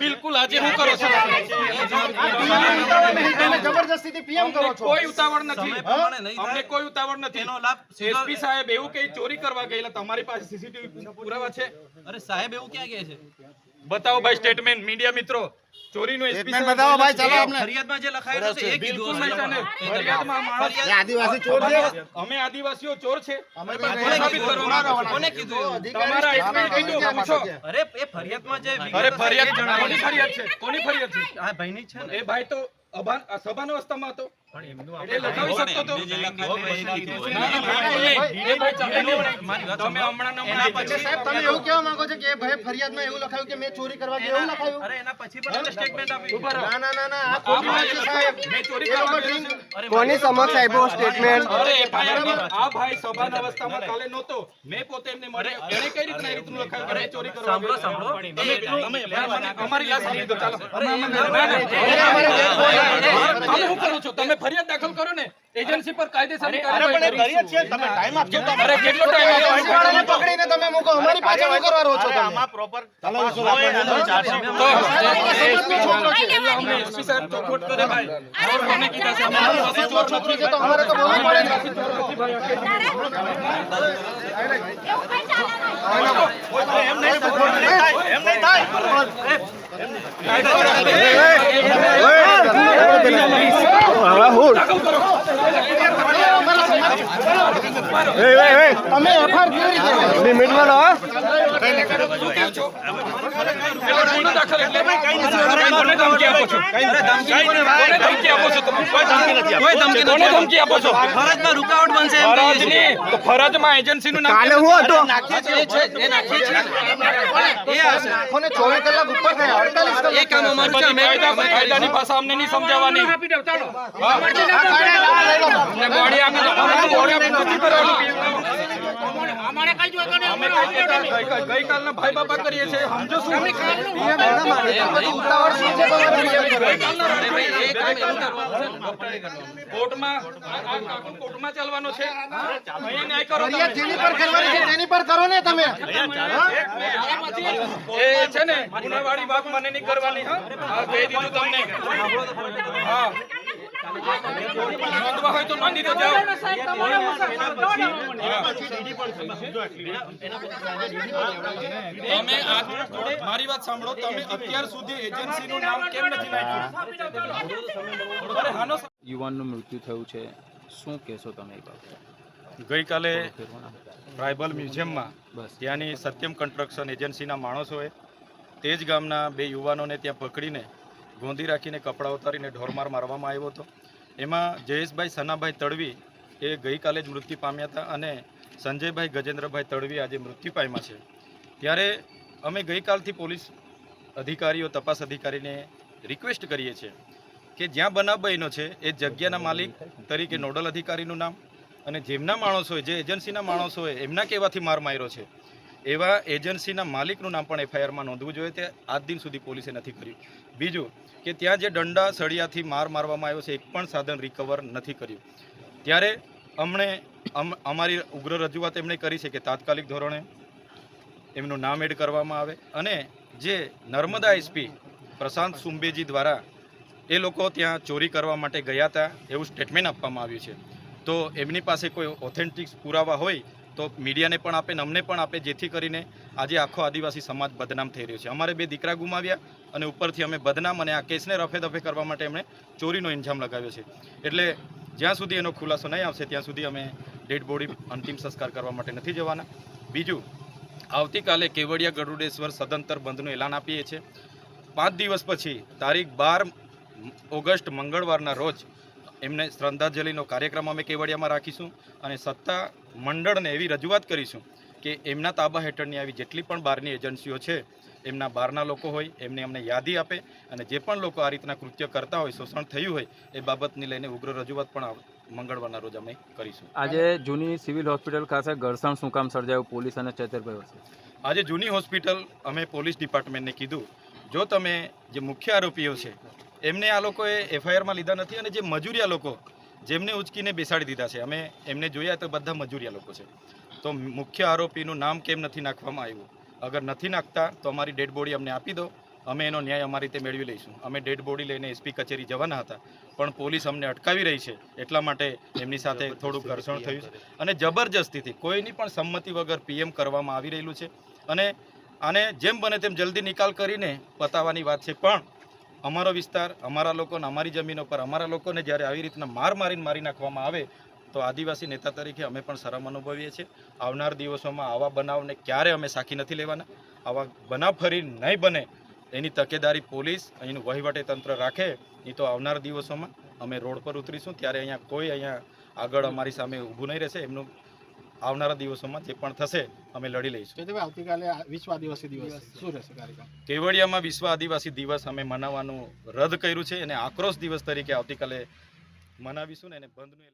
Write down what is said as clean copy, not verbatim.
બિલકુલ આજે હું કરો છો જબરદસ્તીથી પીએમ કરો છો. કોઈ ઉતાવળ નથી અમને કોઈ ઉતાવળ નથી એસપી સાહેબ એવું કઈ ચોરી કરવા ગયેલા તમારી પાસે સીસીટીવી પુરાવા છે અરે સાહેબ એવું ક્યાં કહે છે બતાવો ભાઈ સ્ટેટમેન્ટ મીડિયા મિત્રો ચોરીનું એસપી સાહેબ બતાવો ભાઈ ચાલો અમને ફરિયાદમાં જે લખાયેલું છે એ બિલકુલ કીધું નહીં તને ફરિયાદમાં માણસ એ આદિવાસી ચોર છે. અમે આદિવાસીઓ ચોર છે અમે તો સાબિત કરવાના. કોને કીધું તમારા એસપી કીધું પૂછો અરે એ ફરિયાદમાં જે અરે ફરિયાદ કોની ફરિયાદ છે કોની ફરિયાદ છે આ ભાઈની છે ને એ ભાઈ તો સભાન અવસ્થામાં હતો એ લખાવી શકતો હતો તમે હમણાં સાહેબ તમે એવું કહેવા માંગો છો કે એ ભાઈ ફરિયાદમાં એવું લખાયું કે મેં ચોરી કરવા ગયો એવું લખાયું? અરે એના પછી પણ એને સ્ટેટમેન્ટ આપ્યું ના ના ના ના આ ખોટી વાત છે સાહેબ. મેં ચોરી એ લોકો કરવા ડ્રિંક કોની સમક્ષ આપ્યો સ્ટેટમેન્ટ? અરે આ ભાઈ સભાન અવસ્થામાં કાલે નહોતો મેં પોતે એમને મળ્યો એને કઈ રીતના એ રીતનું લખાયું કે ચોરી કરવા સાંભળો અમારી લાશ આપી દો ચાલો તમે શું કરો છો તમે ફરિયાદ દાખલ કરો ને એજન્સી પર કાયદેસરની કાર્યવાહી કરીએ છીએ તમે ટાઈમ આપજો અરે કેટલો ટાઈમ વાળાને પકડીને તમે મૂકો અમારી પાસે શું કરવા રહો છો તમે? અમને એસપી સાહેબ ચોખવટ કરે ભાઈ और हमने કીધા છે અમે ચોર છોકરી છે તો અમારે તો બોલવું પડે ને. તમે એફઆર કેવી રીતે લિમિટમાં રહો. ગુનો દાખલ એટલે કોને ધમકી આપો છો કોને ધમકી આપો છો તમે કોઈ ધમકી કોને ધમકી આપો છો ફરજમાં રૂકાવટ બનશે એમ કહીએ છીએ. ફરજની તો ફરજમાં એજન્સીનું નામ કાલે હું હતો? એ છે એ નાખીએ છીએ એ હશે આંખોને 24 કલાક ઉપર થાય 48 કલાક એ કામ અમારું છે અમે કાયદાની ભાષા અમને નહીં સમજાવવાની અમને બોડી આપી દો અમને બોડી આપી નથી કરવાનું અમે ગઈકાલના ભાઈ બાપા કરીએ છીએ સમજો શું ઉતાવળ શું છે કોર્ટમાં ચાલવાનો છે અહીં ન્યાય કરો તમે. ફરિયાદ જેની પર કરવાની છે તેની પર કરો ને તમે. એ છે ને ગુનાવાળી વાત મને નહીં કરવાની હા કહી દીધું તમને હા નોંધવા હોય તો નોંધી તો જાઓ તમે મારી વાત સાંભળો તમે અત્યાર સુધી એજન્સીનું નામ કેમ નથી નાખ્યું અરે હાનો યુવાનનું મૃત્યુ થયું છે શું કહેશો તમે એ બાબતે? ગઈકાલે ટ્રાઇબલ મ્યુઝિયમમાં ત્યાંની સત્યમ કન્સ્ટ્રક્શન એજન્સીના માણસોએ તે જ ગામના બે યુવાનોને ત્યાં પકડીને ગોંધી રાખીને કપડાં ઉતારીને ઢોરમાર મારવામાં આવ્યો હતો. એમાં જયેશભાઈ સનાભાઈ તડવી એ ગઈકાલે જ મૃત્યુ પામ્યા હતા અને સંજયભાઈ ગજેન્દ્રભાઈ તડવી આજે મૃત્યુ પામ્યા છે. ત્યારે અમે ગઈકાલથી પોલીસ અધિકારીઓ તપાસ અધિકારીને રિક્વેસ્ટ કરીએ છીએ કે જ્યાં બનાવ બન્યો છે એ જગ્યાના માલિક તરીકે નોડલ અધિકારીનું નામ અને જેમના માણસોએ જે એજન્સીના માણસોએ એમના કહેવાથી માર માર્યો છે એવા એજન્સીના માલિકનું નામ પણ એફઆઈઆરમાં નોંધવું જોઈએ. તે આજ દિન સુધી પોલીસે નથી કર્યું. બીજું કે ત્યાં જે દંડા સળિયાથી માર મારવામાં આવ્યો છે એક પણ સાધન રિકવર નથી કર્યું. ત્યારે અમારી ઉગ્ર રજૂઆત એમણે કરી છે કે તાત્કાલિક ધોરણે એમનું નામ એડ કરવામાં આવે અને જે નર્મદા એસપી પ્રશાંત સુંબેજી દ્વારા એ લોકો ત્યાં ચોરી કરવા માટે ગયા હતા એવું સ્ટેટમેન્ટ આપવામાં આવ્યું છે. તો એમની પાસે કોઈ ઓથેન્ટિક પુરાવા હોય તો મીડિયાને પણ આપે ને અમને પણ આપે જેથી કરીને આજે આખો આદિવાસી સમાજ બદનામ થઈ રહ્યો છે. અમારે 2 દીકરા ગુમાવ્યા અને ઉપરથી અમે બદનામ અને આ કેસને રફે દફે કરવા માટે એમણે ચોરીનો ઇલ્ઝામ લગાવ્યો છે. એટલે જ્યાં સુધી એનો ખુલાસો નહીં આવશે ત્યાં સુધી અમે ડેડ બોડી અંતિમ સંસ્કાર કરવા માટે નથી જવાના. બીજું આવતીકાલે કેવડિયા ગરુડેશ્વર સદંતર બંધનું એલાન આપીએ છીએ. 5 દિવસ પછી તારીખ 12 ઓગસ્ટ મંગળવારના રોજ એમને શ્રદ્ધાંજલિનો કાર્યક્રમ અમે કેવડિયામાં રાખીશું અને સત્તા મંડળને એવી રજૂઆત કરીશું કે એમના તાબા હેઠળની આવી જેટલી પણ બહારની એજન્સીઓ છે એમના બહારના લોકો હોય એમને અમને યાદી આપે અને જે પણ લોકો આ રીતના કૃત્ય કરતા હોય શોષણ થયું હોય એ બાબતને લઈને ઉગ્ર રજૂઆત પણ મંગળવારના રોજ અમે કરીશું. આજે જૂની સિવિલ હોસ્પિટલ ખાતે ઘર્ષણ શું કામ સર્જાયું પોલીસ અને ચેતરભાઈ વચ્ચે? આજે જૂની હોસ્પિટલ અમે પોલીસ ડિપાર્ટમેન્ટને કીધું જો તમે જે મુખ્ય આરોપીઓ છે એમને આ લોકોએ એફઆઈઆરમાં લીધા નથી અને જે મજૂરિયા લોકો જેમને ઉચકીને બેસાડી દીધા છે અમે એમને જોયા તો બધા મજૂરિયા લોકો છે તો મુખ્ય આરોપીનું નામ કેમ નથી નાખવામાં આવ્યું અગર નથી નાખતા તો અમારી ડેડ બોડી અમને આપી દો, અમે એનો ન્યાય અમારી રીતે મેળવી લઈશું. અમે ડેડ બોડી લઈને એસપી કચેરી જવાના હતા, પણ પોલીસ અમને અટકાવી રહી છે, એટલા માટે એમની સાથે થોડુંક ઘર્ષણ થયું છે અને જબરજસ્તીથી કોઈની પણ સંમતિ વગર પીએમ કરવામાં આવી રહેલું છે અને આને જેમ બને તેમ જલ્દી નિકાલ કરીને પતાવવાની વાત છે. પણ અમારો વિસ્તાર, અમારા લોકોને, અમારી જમીનો પર અમારા લોકોને જ્યારે આવી રીતના મારી નાખવામાં આવે તો આદિવાસી નેતા તરીકે અમે પણ શરમ અનુભવીએ છીએ. આવનાર દિવસોમાં આવા બનાવને ક્યારે અમે સાખી નથી લેવાના. આવા બનાવ ફરી નહીં બને એની તકેદારી પોલીસ, અહીંનું વહીવટી તંત્ર રાખે. નહીં તો આવનાર દિવસોમાં અમે રોડ પર ઉતરીશું, ત્યારે અહીંયા આગળ અમારી સામે ઊભું નહીં રહેશે. એમનું આવનારા દિવસોમાં જે પણ થશે અમે લડી લઈશું. આવતીકાલે વિશ્વ આદિવાસી દિવસ શું રહેશે કાર્યક્રમ? કેવડિયામાં વિશ્વ આદિવાસી દિવસ અમે મનાવવાનું રદ કર્યું છે અને આક્રોશ દિવસ તરીકે આવતીકાલે મનાવીશું ને એને બંધનું